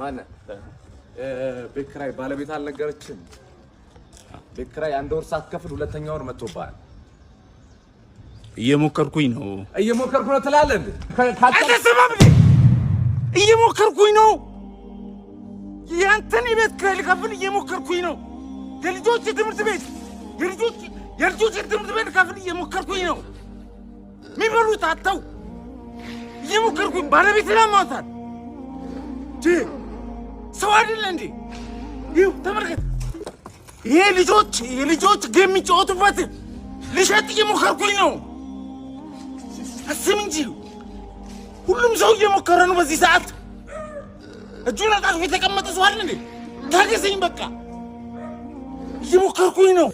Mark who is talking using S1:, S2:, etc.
S1: ማነ ቤት ኪራይ ባለቤት አልነገረችም? ቤት ኪራይ አንድ ወር ሳትከፍል ሁለተኛ ወር መጥቶብሃል።
S2: እየሞከርኩኝ ነው
S1: ትላለህ እንዴ?
S2: አትሰማም እንዴ? እየሞከርኩኝ ነው። ያንተን የቤት ኪራይ ልከፍል እየሞከርኩኝ ነው። የልጆች ትምህርት ቤት ልከፍል እየሞከርኩኝ ነው። የሚበሉት አጥተው እየሞከርኩኝ ባለቤትን አሟታል። ሰው አይደለ እንዴ? ይኸው ተመልከት። ይሄ የልጆች ጌም የሚጫወቱበት ልሸጥ እየሞከርኩኝ ነው። አስብ እንጂ ሁሉም ሰው እየሞከረ ነው በዚህ ሰዓት። እጁን አጣጥፎ የተቀመጠ ሰው አይደል እንዴ? ታገሰኝ በቃ። እየሞከርኩኝ ነው።